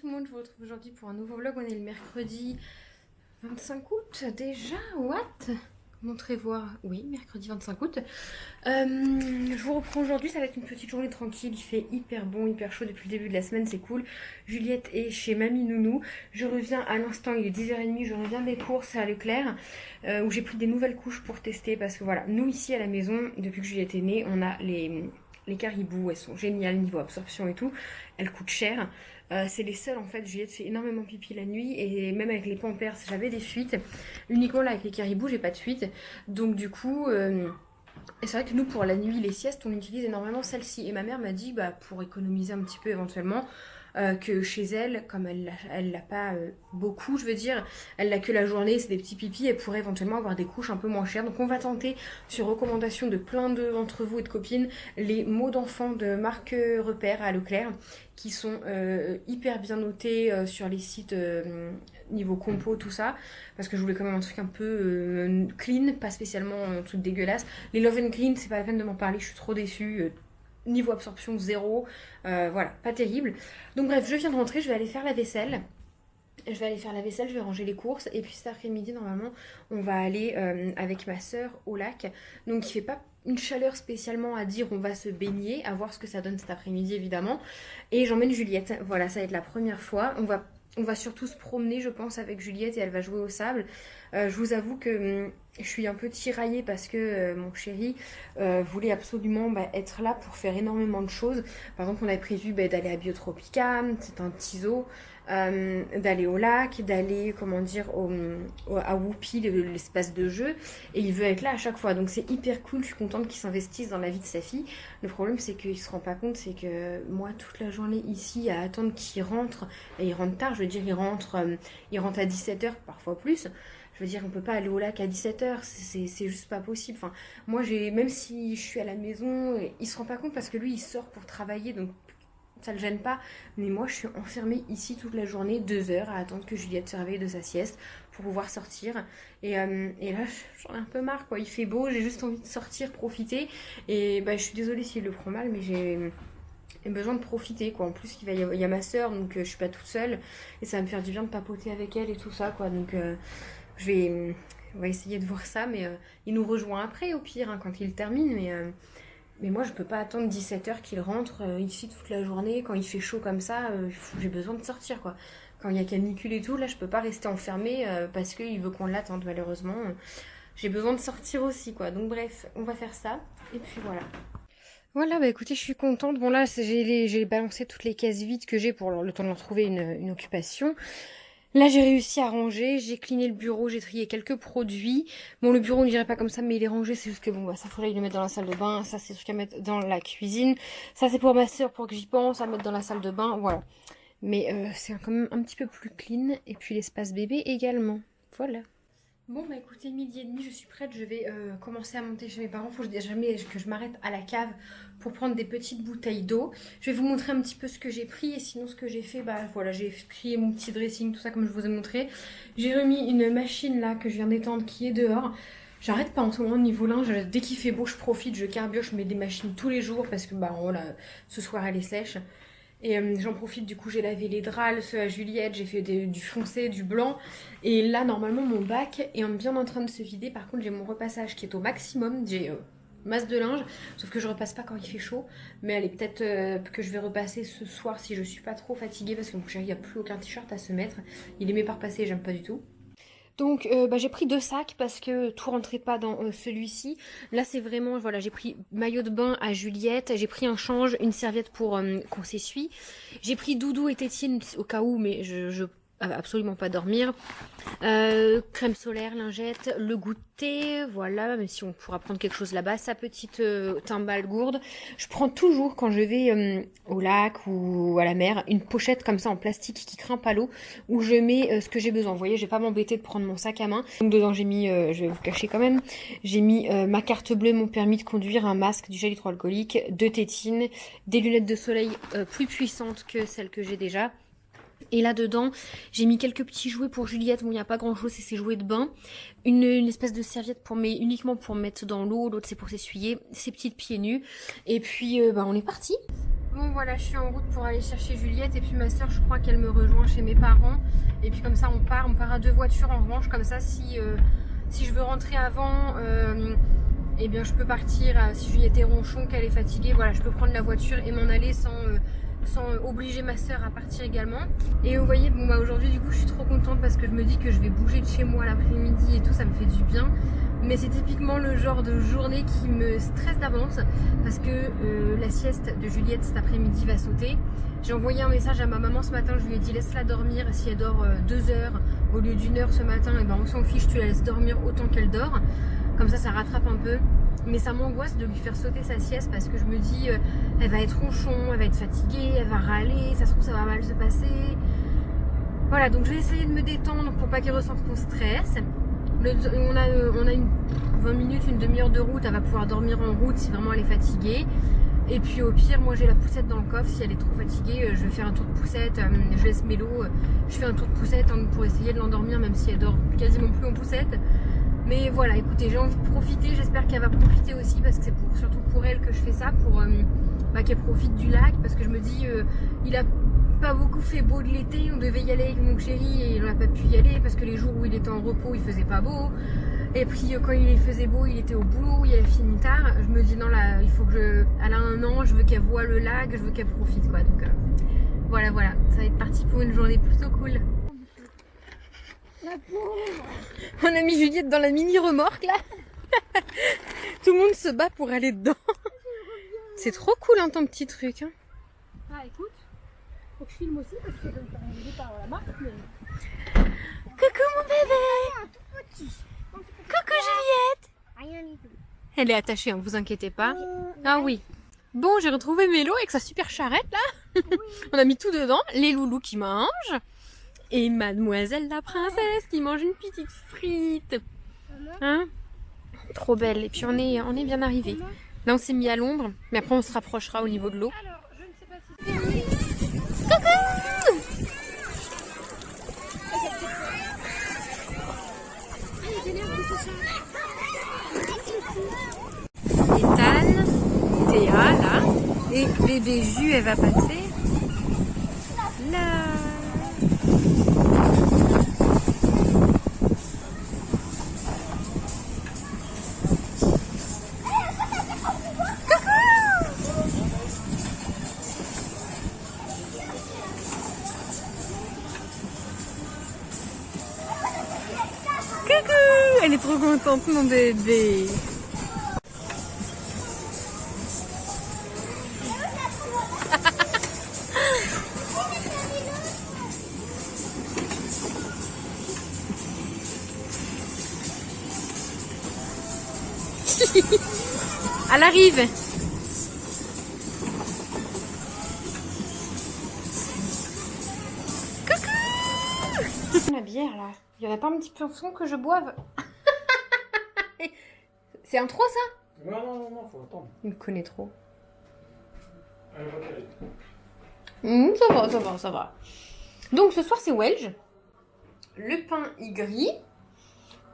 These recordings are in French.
tout le monde, je vous retrouve aujourd'hui pour un nouveau vlog. On est le mercredi 25 août déjà, what? Montrez voir, oui, mercredi 25 août. Je vous reprends aujourd'hui, ça va être une petite journée tranquille. Il fait hyper bon, hyper chaud depuis le début de la semaine, c'est cool. Juliette est chez Mamie Nounou. Je reviens à l'instant, il est 10h30, je reviens des courses à Leclerc où j'ai pris des nouvelles couches pour tester parce que voilà, nous ici à la maison, depuis que Juliette est née, on a les caribous, elles sont géniales niveau absorption et tout. Elles coûtent cher. C'est les seules en fait. Juliette fait énormément pipi la nuit et même avec les pampers j'avais des fuites. Uniquement là avec les caribous j'ai pas de fuite. Donc du coup, et c'est vrai que nous pour la nuit les siestes on utilise énormément celle-ci. Et ma mère m'a dit bah, pour économiser un petit peu éventuellement. Que chez elle, comme elle l'a pas beaucoup, je veux dire, elle l'a que la journée, c'est des petits pipis, elle pourrait éventuellement avoir des couches un peu moins chères. Donc on va tenter, sur recommandation de plein d'entre vous et de copines, les mots d'enfants de marque Repère à Leclerc, qui sont hyper bien notés sur les sites niveau compo, tout ça, parce que je voulais quand même un truc un peu clean, pas spécialement un truc dégueulasse. Les Love and Green, c'est pas la peine de m'en parler, je suis trop déçue. Niveau absorption zéro, voilà, pas terrible. Donc bref, je viens de rentrer, je vais aller faire la vaisselle. Je vais ranger les courses. Et puis cet après-midi, normalement, on va aller avec ma soeur au lac. Donc il fait pas une chaleur spécialement à dire on va se baigner, à voir ce que ça donne cet après-midi évidemment. Et j'emmène Juliette, voilà, ça va être la première fois. On va surtout se promener, je pense, avec Juliette et elle va jouer au sable. Je vous avoue que je suis un peu tiraillée parce que mon chéri voulait absolument être là pour faire énormément de choses. Par exemple, on avait prévu d'aller à Biotropica, c'est un tiso, d'aller au lac, d'aller, comment dire, à Whoopi, l'espace de jeu. Et il veut être là à chaque fois. Donc c'est hyper cool, je suis contente qu'il s'investisse dans la vie de sa fille. Le problème, c'est qu'il se rend pas compte, c'est que moi, toute la journée ici, à attendre qu'il rentre, et il rentre tard, je veux dire, il rentre à 17h, parfois plus. Je veux dire, on peut pas aller au lac à 17h, c'est juste pas possible. Enfin, moi, même si je suis à la maison, il se rend pas compte parce que lui, il sort pour travailler, donc ça le gêne pas. Mais moi, je suis enfermée ici toute la journée, 2 heures, à attendre que Juliette se réveille de sa sieste pour pouvoir sortir. Et là, j'en ai un peu marre, quoi. Il fait beau, j'ai juste envie de sortir, profiter. Et je suis désolée s'il le prend mal, mais j'ai besoin de profiter, quoi. En plus il y a ma soeur, donc je suis pas toute seule et ça va me faire du bien de papoter avec elle et tout ça, quoi. Donc on va essayer de voir ça, mais il nous rejoint après au pire, hein, quand il termine, mais moi je peux pas attendre 17h qu'il rentre ici toute la journée quand il fait chaud comme ça. J'ai besoin de sortir, quoi. Quand il y a canicule et tout, là je peux pas rester enfermée parce qu'il veut qu'on l'attende, malheureusement. J'ai besoin de sortir aussi, quoi. Donc bref, on va faire ça et puis voilà. Voilà, bah écoutez, je suis contente. Bon là, j'ai balancé toutes les cases vides que j'ai pour le temps de leur trouver une occupation. Là, j'ai réussi à ranger, j'ai cleané le bureau, j'ai trié quelques produits. Bon, le bureau, on dirait pas comme ça, mais il est rangé, c'est juste que bon, ça faudrait le mettre dans la salle de bain. Ça, c'est ce qu'à mettre dans la cuisine. Ça, c'est pour ma soeur, pour que j'y pense, à mettre dans la salle de bain, voilà. Mais c'est quand même un petit peu plus clean. Et puis l'espace bébé également. Voilà. Bon bah écoutez, 12h30, je suis prête, je vais commencer à monter chez mes parents. Faut jamais que je m'arrête à la cave pour prendre des petites bouteilles d'eau. Je vais vous montrer un petit peu ce que j'ai pris et sinon ce que j'ai fait, bah voilà, j'ai pris mon petit dressing, tout ça comme je vous ai montré. J'ai remis une machine là que je viens d'étendre qui est dehors. J'arrête pas en ce moment niveau linge, dès qu'il fait beau je profite, je carbure, je mets des machines tous les jours parce que bah voilà, ce soir elle est sèche. Et j'en profite, du coup j'ai lavé les draps, ceux à Juliette, j'ai fait du foncé, du blanc. Et là normalement mon bac est bien en train de se vider. Par contre j'ai mon repassage qui est au maximum, j'ai masse de linge. Sauf que je repasse pas quand il fait chaud. Mais elle est peut-être que je vais repasser ce soir si je suis pas trop fatiguée. Parce que mon chéri il n'y a plus aucun t-shirt à se mettre. Il est m'éparpasser, j'aime pas du tout. Donc j'ai pris 2 sacs parce que tout rentrait pas dans celui-ci. Là c'est vraiment, voilà, j'ai pris maillot de bain à Juliette, j'ai pris un change, une serviette pour qu'on s'essuie. J'ai pris Doudou et Tétine au cas où, mais je absolument pas dormir. Crème solaire, lingette, le goûter, voilà, même si on pourra prendre quelque chose là-bas, sa petite timbale gourde. Je prends toujours quand je vais au lac ou à la mer une pochette comme ça en plastique qui craint pas l'eau où je mets ce que j'ai besoin. Vous voyez, je vais pas m'embêter de prendre mon sac à main. Donc dedans j'ai mis, je vais vous cacher quand même, j'ai mis ma carte bleue, mon permis de conduire, un masque, du gel hydroalcoolique, 2 tétines, des lunettes de soleil plus puissantes que celles que j'ai déjà. Et là-dedans, j'ai mis quelques petits jouets pour Juliette. Bon, il n'y a pas grand-chose, c'est ses jouets de bain. Une espèce de serviette uniquement pour mettre dans l'eau. L'autre, c'est pour s'essuyer. Ses petites pieds nus. Et puis, on est parti. Bon voilà, je suis en route pour aller chercher Juliette et puis ma soeur, je crois qu'elle me rejoint chez mes parents. Et puis comme ça on part à 2 voitures en revanche, comme ça si je veux rentrer avant, eh bien je peux partir, si Juliette est ronchon, qu'elle est fatiguée, voilà, je peux prendre la voiture et m'en aller sans obliger ma soeur à partir également. Et vous voyez, bon bah aujourd'hui du coup je suis trop contente parce que je me dis que je vais bouger de chez moi l'après-midi et tout, ça me fait du bien. Mais c'est typiquement le genre de journée qui me stresse d'avance parce que la sieste de Juliette cet après-midi va sauter. J'ai envoyé un message à ma maman ce matin, je lui ai dit laisse-la dormir, si elle dort 2 heures au lieu d'1 heure ce matin, et ben on s'en fiche, tu la laisses dormir autant qu'elle dort. Comme ça rattrape un peu. Mais ça m'angoisse de lui faire sauter sa sieste parce que je me dis elle va être ronchon, elle va être fatiguée, elle va râler, ça se trouve ça va mal se passer. Voilà, donc je vais essayer de me détendre pour pas qu'elle ressente mon stress. On a une 20 minutes, une demi-heure de route, elle va pouvoir dormir en route si vraiment elle est fatiguée. Et puis au pire, moi j'ai la poussette dans le coffre, si elle est trop fatiguée, je vais faire un tour de poussette, je laisse Mélo, je fais un tour de poussette pour essayer de l'endormir même si elle dort quasiment plus en poussette. Mais voilà, écoutez, j'ai envie de profiter, j'espère qu'elle va profiter aussi parce que c'est surtout pour elle que je fais ça, pour qu'elle profite du lac, parce que je me dis, il a pas beaucoup fait beau de l'été, on devait y aller avec mon chéri et on n'a pas pu y aller parce que les jours où il était en repos il faisait pas beau, et puis quand il faisait beau il était au boulot, il a fini tard. Je me dis non là, il faut que elle a 1 an, je veux qu'elle voie le lac, je veux qu'elle profite quoi, donc voilà, ça va être parti pour une journée plutôt cool. On a mis Juliette dans la mini remorque là. Tout le monde se bat pour aller dedans. C'est trop cool hein, ton petit truc hein. Ah écoute, faut que je filme aussi parce que je vais par la marque. Mais... Coucou mon bébé. Tout petit. Coucou Juliette. Rien du tout. Elle est attachée, hein, vous inquiétez pas. Ah oui. Bon, j'ai retrouvé Mélo avec sa super charrette là. Oui. On a mis tout dedans. Les loulous qui mangent. Et mademoiselle la princesse qui mange une petite frite. Hein? Trop belle. Et puis on est bien arrivé. Là on s'est mis à l'ombre. Mais après on se rapprochera au niveau de l'eau. Alors, je ne sais pas si c'est... Coucou! Ethan, Théa là. Et bébé Jus elle va passer. Là. Coucou! Elle est trop contente, mon bébé. Elle arrive. Coucou! La bière là. Il y en a pas un petit peu en fond que je boive? C'est un trop ça? Non, faut attendre. Il me connaît trop. Ça va. Donc ce soir c'est Welsh. Le pain est gris.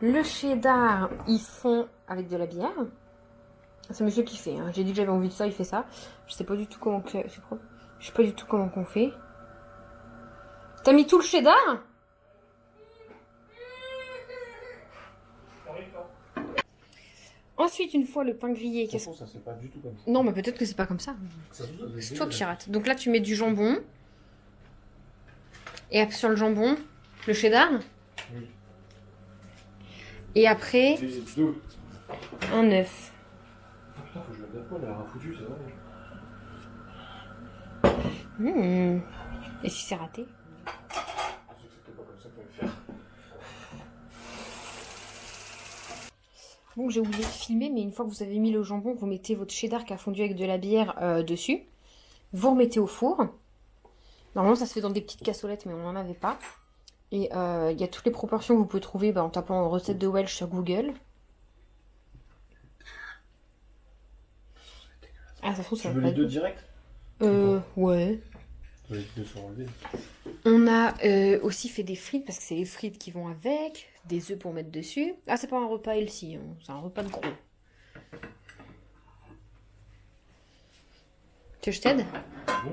Le cheddar, ils font avec de la bière. C'est monsieur qui fait. Hein. J'ai dit que j'avais envie de ça, il fait ça. Je sais pas du tout comment c'est propre. Je sais pas du tout comment qu'on fait. T'as mis tout le cheddar? Ensuite, une fois le pain grillé, qu'est-ce que ça c'est pas du tout comme ça. Non, mais peut-être que c'est pas comme ça. C'est toi qui rates. Donc là, tu mets du jambon. Et après, sur le jambon, le cheddar. Oui. Et après, un œuf. Putain, faut que je le lave pas, elle a rien foutu, c'est vrai. Et si c'est raté? C'était pas comme ça qu'on allait faire. Bon, j'ai oublié de filmer, mais une fois que vous avez mis le jambon, vous mettez votre cheddar qui a fondu avec de la bière dessus. Vous remettez au four. Normalement, ça se fait dans des petites cassolettes, mais on n'en avait pas. Et il y a toutes les proportions que vous pouvez trouver en tapant recette de Welsh sur Google. Ah, ça se trouve, ça tu va veux pas les être deux bon. direct? Ouais. Les deux sont enlevés. On a aussi fait des frites, parce que c'est les frites qui vont avec. Des œufs pour mettre dessus. Ah, c'est pas un repas healthy, hein. C'est un repas de gros. Tu veux que je t'aide? Oui.